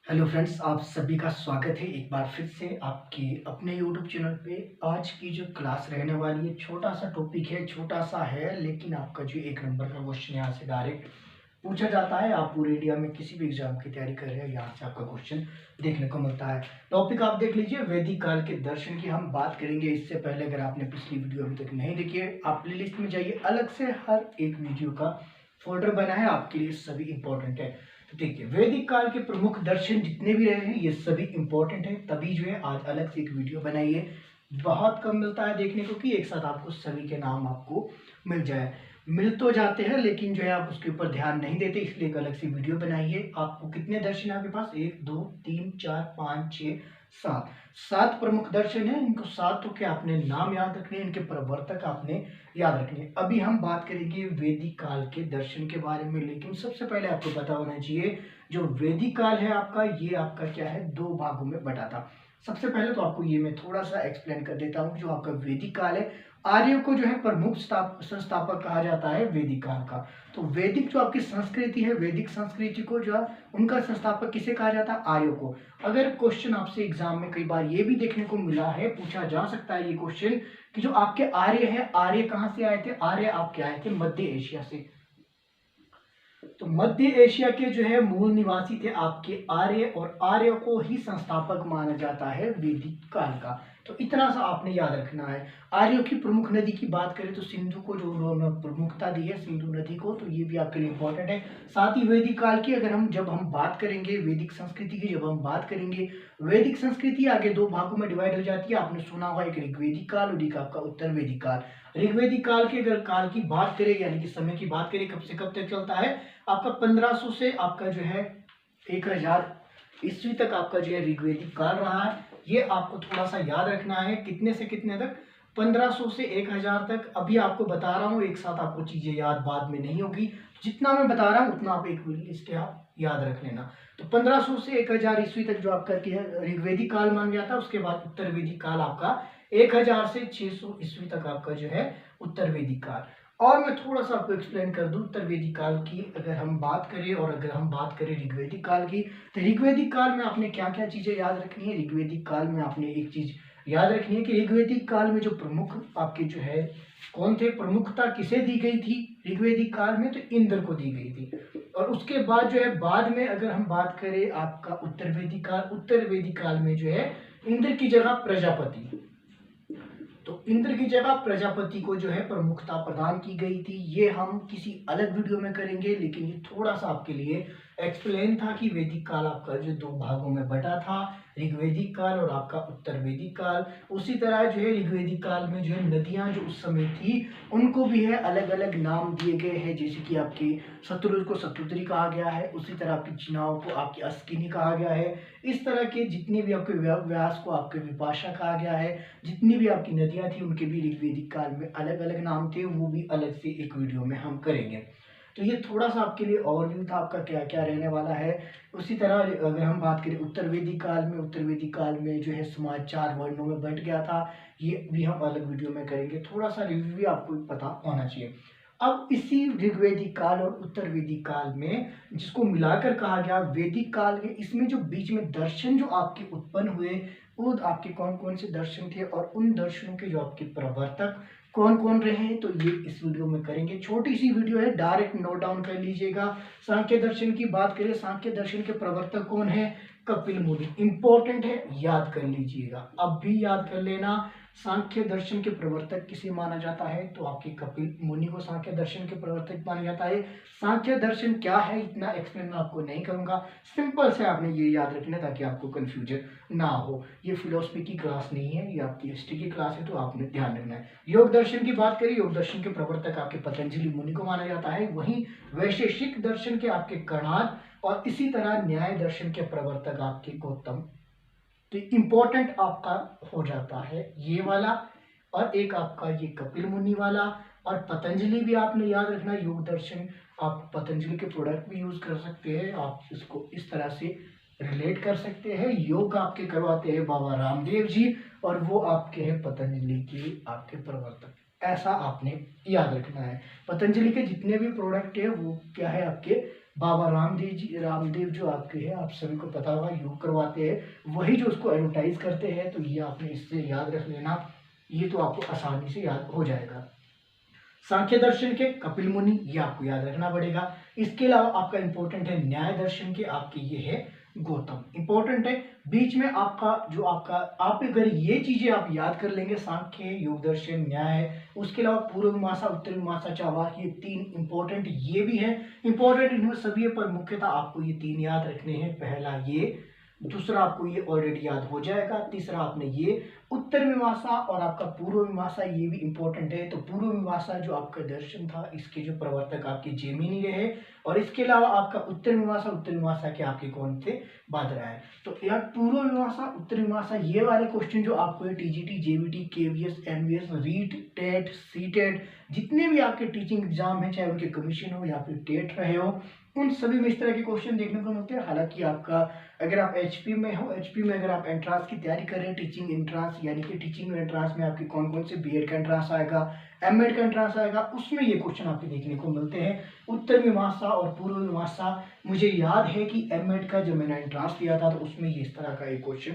Hello friends, आप सभी का स्वागत है एक बार फिर से आपके अपने यूट्यूब चैनल पे। आज की जो क्लास रहने वाली है, छोटा सा टॉपिक है, छोटा सा है, लेकिन आपका जो एक नंबर का क्वेश्चन यहाँ से डायरेक्ट पूछा जाता है। आप पूरे इंडिया में किसी भी एग्जाम की तैयारी कर रहे हैं, यहाँ से आपका क्वेश्चन देखने को मिलता है। टॉपिक आप देख लीजिए, वैदिक काल के दर्शन की हम बात करेंगे। इससे पहले अगर आपने पिछली वीडियो अभी तक नहीं देखी है, आप प्ले लिस्ट में जाइए, अलग से हर एक वीडियो का फोल्डर बना है आपके लिए, सभी इंपॉर्टेंट है। तो देखिए, वैदिक काल के प्रमुख दर्शन जितने भी रहे हैं ये सभी इंपॉर्टेंट है, तभी जो है आज अलग से एक वीडियो बनाई है। बहुत कम मिलता है देखने को कि एक साथ आपको सभी के नाम आपको मिल जाए। मिल तो जाते हैं लेकिन जो है आप उसके ऊपर ध्यान नहीं देते, इसलिए एक अलग से वीडियो बनाई है। आपको कितने दर्शन है आपके पास? 1 2 3 4 5 6 7 7 प्रमुख दर्शन है। इनको सातों के आपने नाम याद रखने हैं, इनके प्रवर्तक आपने याद रखनी है। अभी हम बात करेंगे वैदिक काल के दर्शन के बारे में, लेकिन सबसे पहले आपको पता होना चाहिए जो वैदिक काल है आपका, ये आपका क्या है, दो भागों में बटा था। सबसे पहले तो आपको ये मैं थोड़ा सा एक्सप्लेन कर देता हूँ। जो आपका वैदिक काल है, आर्यों को जो है प्रमुख संस्थापक कहा जाता है वैदिक काल का। तो वैदिक जो आपकी संस्कृति है, वैदिक संस्कृति को जो है उनका संस्थापक किसे कहा जाता है? आर्यों को। अगर क्वेश्चन आपसे एग्जाम में कई बार ये भी देखने को मिला है, पूछा जा सकता है ये क्वेश्चन कि जो आपके आर्य है, आर्य कहाँ से आए थे? आर्य आपके आए थे मध्य एशिया से। तो मध्य एशिया के जो है मूल निवासी थे आपके आर्य, और आर्य को ही संस्थापक माना जाता है वैदिक काल का। तो इतना सा आपने याद रखना है। आर्यों की प्रमुख नदी की बात करें तो सिंधु को जो उन्होंने प्रमुखता दी है, सिंधु नदी को, तो ये भी आपके लिए इंपॉर्टेंट है। साथ ही वैदिक काल की अगर जब हम बात करेंगे, वैदिक संस्कृति की जब हम बात करेंगे, वैदिक संस्कृति आगे दो भागों में डिवाइड हो जाती है। आपने सुना होगा, एक ऋग्वेदिक काल और एक आपका उत्तर वैदिक काल। ऋग्वेदिक काल की अगर काल की बात करें, यानी कि समय की बात करें, कब से कब तक चलता है आपका? 1500 से आपका जो है 1000 ईस्वी तक आपका जो है ऋग्वेदिक काल रहा है। ये आपको थोड़ा सा याद रखना है, कितने से कितने तक? 1500 से 1000 तक। अभी आपको बता रहा हूँ, एक साथ आपको चीजें याद बाद में नहीं होगी। जितना मैं बता रहा हूँ उतना आप एक लिस्ट आप याद रख लेना। तो 1500 से 1000 ईस्वी तक जो आपका ऋग्वेदिक काल मान गया था। उसके बाद उत्तर वैदिक काल आपका 1000 से 600 ईस्वी तक आपका जो है उत्तर वैदिक काल। और मैं थोड़ा सा आपको एक्सप्लेन कर दूं उत्तर वैदिक काल की अगर हम बात करें, और अगर हम बात करें ऋग्वेदिक काल की, तो ऋग्वेदिक काल में आपने क्या क्या चीजें याद रखनी है? ऋग्वेदिक काल में आपने एक चीज याद रखनी है कि ऋग्वेदिक काल में जो प्रमुख आपके जो है कौन थे, प्रमुखता किसे दी गई थी ऋग्वेदिक काल में? तो इंद्र को दी गई थी। और उसके बाद जो है बाद में अगर हम बात करें आपका उत्तर वैदिक काल, उत्तर वैदिक काल में जो है इंद्र की जगह प्रजापति, तो इंद्र की जगह प्रजापति को जो है प्रमुखता प्रदान की गई थी। ये हम किसी अलग वीडियो में करेंगे, लेकिन ये थोड़ा सा आपके लिए एक्सप्लेन था कि वैदिक काल आपका जो दो भागों में बटा था, ऋग्वेदिक काल और आपका उत्तर वैदिक काल। उसी तरह जो है ऋग्वेदिक काल में जो है नदियां जो उस समय थी उनको भी है अलग अलग नाम दिए गए हैं। जैसे कि आपकी शत्रुज को शत्रुत्री कहा गया है, उसी तरह आपकी चिनाव को आपकी अस्किनी कहा गया है। इस तरह के जितने भी आपके व्यास को आपके विपाशा कहा गया है। जितनी भी आपकी नदियां थी उनके भी ऋग्वेदिक काल में अलग अलग नाम थे, वो भी अलग से एक वीडियो में हम करेंगे। तो ये थोड़ा सा आपके लिए ओवरव्यू था आपका क्या क्या रहने वाला है। उसी तरह अगर हम बात करें उत्तर वैदिक काल में, उत्तर वैदिक काल में जो है समाज 4 वर्णों में बंट गया था। ये भी हम अलग वीडियो में करेंगे। थोड़ा सा रिव्यू भी आपको पता होना चाहिए। अब इसी ऋग्वेदिक काल और उत्तर वैदिक काल में जिसको मिलाकर कहा गया वैदिक काल के, इसमें जो बीच में दर्शन जो आपके उत्पन्न हुए, वो आपके कौन कौन से दर्शन थे और उन दर्शनों के जो आपके प्रवर्तक कौन कौन रहे हैं, तो ये इस वीडियो में करेंगे। छोटी सी वीडियो है, डायरेक्ट नोट डाउन कर लीजिएगा। सांख्य दर्शन की बात करें, सांख्य दर्शन के प्रवर्तक कौन है? कपिल मुनि। इंपॉर्टेंट है, याद कर लीजिएगा, अब भी याद कर लेना। सांख्य दर्शन के प्रवर्तक किसे माना जाता है? तो आपके कपिल मुनि को सांख्य दर्शन के प्रवर्तक माना जाता है। सांख्य दर्शन क्या है इतना एक्सप्लेन मैं आपको नहीं करूंगा, सिंपल से आपने ये याद रखना ताकि आपको कंफ्यूजन ना हो। ये फिलोसफी की क्लास नहीं है, ये आपकी हिस्ट्री की क्लास है, तो आपने ध्यान रखना है। योग दर्शन की बात करें, योग दर्शन के प्रवर्तक आपके पतंजलि मुनि को माना जाता है। वहीं वैशेषिक दर्शन के आपके कणाद, और इसी तरह न्याय दर्शन के प्रवर्तक आपके गौतम। तो इंपॉर्टेंट आपका हो जाता है ये वाला, और एक आपका ये कपिल मुनि वाला। और पतंजलि भी आपने याद रखना। योग दर्शन आप पतंजलि के प्रोडक्ट भी यूज कर सकते हैं, आप इसको इस तरह से रिलेट कर सकते हैं। योग आपके करवाते हैं बाबा रामदेव जी, और वो आपके हैं पतंजलि के आपके प्रवर्तक। ऐसा आपने याद रखना है। पतंजलि के जितने भी प्रोडक्ट है वो क्या है आपके बाबा रामदेव जो आपके हैं, आप सभी को पता होगा, योग करवाते हैं, वही जो उसको एडवर्टाइज करते हैं। तो ये आपने इससे याद रख लेना, ये तो आपको आसानी से याद हो जाएगा। सांख्य दर्शन के कपिल मुनि, ये आपको याद रखना पड़ेगा। इसके अलावा आपका इंपॉर्टेंट है न्याय दर्शन के, आपके ये है गौतम, इंपॉर्टेंट है। बीच में आपका आप अगर ये चीजें आप याद कर लेंगे, सांख्य, योग दर्शन, न्याय, उसके अलावा पूर्व मीमांसा, उत्तर मीमांसा, चार्वाक, ये तीन इंपॉर्टेंट ये भी है। इंपॉर्टेंट इनमें सभी है, पर मुख्यतः आपको ये तीन याद रखने हैं। पहला ये, दूसरा आपको ये ऑलरेडी याद हो जाएगा, तीसरा आपने ये उत्तर मीमांसा और आपका पूर्व मीमांसा, ये भी इंपॉर्टेंट है। तो पूर्व मीमांसा जो आपका दर्शन था, इसके जो प्रवर्तक आपके जैमिनी रहे, और इसके अलावा आपका उत्तर मीमांसा के आपके कौन थे, बादरायण। तो यार पूर्व मीमांसा, उत्तर मीमांसा, ये वाले क्वेश्चन जो आपको TGT, JBT, KVS, MVS, REET, TET, CTET, जितने भी आपके टीचिंग एग्जाम है, चाहे उनके कमीशन हो या फिर टेट रहे हो, उन सभी में इस तरह के क्वेश्चन देखने को मिलते हैं। हालांकि आपका अगर आप एचपी में हो, एचपी में अगर आप एंट्रांस की तैयारी कर रहे हैं, टीचिंग एंट्रांस, यानी कि टीचिंग एंट्रांस में आपके कौन कौन से बीएड का एंट्रांस आएगा, एमएड का एंट्रांस आएगा, उसमें ये क्वेश्चन आपके देखने को मिलते हैं। उत्तर मीमांसा और पूर्व मीमांसा, मुझे याद है कि एमएड का जब मैंने एंट्रांस दिया था तो उसमें ये इस तरह का एक क्वेश्चन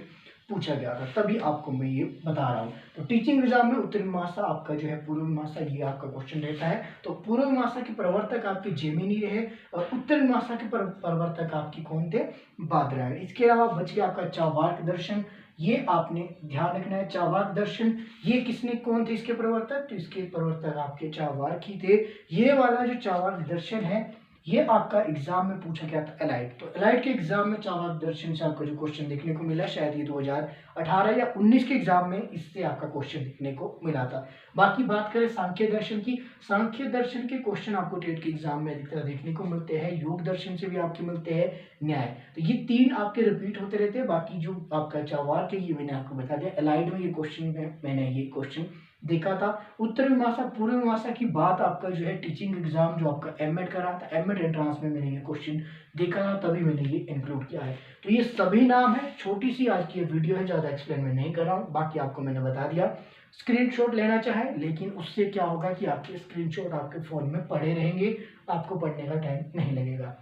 पूछा गया था, तभी आपको मैं ये बता रहा हूँ। तो टीचिंग एग्जाम में उत्तर मीमांसा आपका जो है, पूर्व मीमांसा, ये आपका क्वेश्चन रहता है। तो पूर्व मीमांसा के प्रवर्तक आपके जैमिनी रहे, और उत्तर मीमांसा के प्रवर्तक आपकी कौन थे, बादरायण। इसके अलावा बच गया आपका चार्वाक दर्शन, ये आपने ध्यान रखना है। चार्वाक दर्शन, ये किसने, कौन थे इसके प्रवर्तक, तो इसके प्रवर्तक आपके चार्वाक ही थे। ये वाला जो चार्वाक दर्शन है, ये आपका एग्जाम में पूछा गया था एलाइट। तो एलाइट के एग्जाम में चार्वाक दर्शन से आपको जो क्वेश्चन देखने को मिला, शायद ये 2018 या 19 के एग्जाम में इससे आपका क्वेश्चन देखने को मिला था। बाकी बात करें सांख्य दर्शन की, सांख्य दर्शन के क्वेश्चन आपको टेट के एग्जाम में अधिकतर देखने को मिलते हैं। योग दर्शन से भी आपके मिलते हैं, न्याय, तो ये तीन आपके रिपीट होते रहते हैं। बाकी जो आपका चार्वाक है, ये मैंने आपको बता दिया। एलाइट में ये क्वेश्चन मैंने ये क्वेश्चन देखा था। उत्तर मीमांसा, पूर्व मीमांसा की बात आपका जो है टीचिंग एग्जाम जो आपका एमएड का रहा था, एमएड एंट्रांस में मैंने ये क्वेश्चन देखा था, तभी मैंने ये इंक्लूड किया है। तो ये सभी नाम है। छोटी सी आज की ये वीडियो है, ज़्यादा एक्सप्लेन मैं नहीं कर रहा हूँ, बाकी आपको मैंने बता दिया। स्क्रीनशॉट लेना चाहे, लेकिन उससे क्या होगा कि आपके स्क्रीनशॉट आपके फ़ोन में पड़े रहेंगे, आपको पढ़ने का टाइम नहीं लगेगा।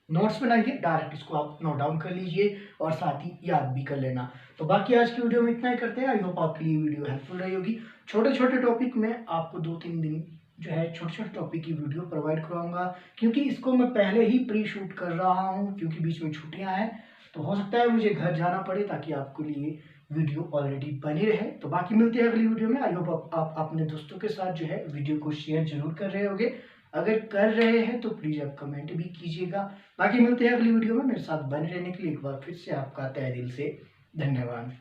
नोट्स बनाइए, डायरेक्ट इसको आप नोट डाउन कर लीजिए और साथ ही याद भी कर लेना। तो बाकी आज की वीडियो में इतना ही करते हैं। आई होप आपके लिए वीडियो हेल्पफुल रही होगी। छोटे छोटे टॉपिक में आपको 2-3 दिन जो है छोटे छोटे टॉपिक की वीडियो प्रोवाइड कराऊंगा, क्योंकि इसको मैं पहले ही प्री शूट कर रहा हूँ, क्योंकि बीच में छुट्टियाँ हैं, तो हो सकता है मुझे घर जाना पड़े, ताकि आपके लिए वीडियो ऑलरेडी बनी रहे। तो बाकी मिलते हैं अगली वीडियो में। आई होप आप अपने दोस्तों के साथ जो है वीडियो को शेयर जरूर कर रहे होंगे। अगर कर रहे हैं तो प्लीज़ आप कमेंट भी कीजिएगा। बाकी मिलते हैं अगली वीडियो में। मेरे साथ बने रहने के लिए एक बार फिर से आपका तहे दिल से धन्यवाद।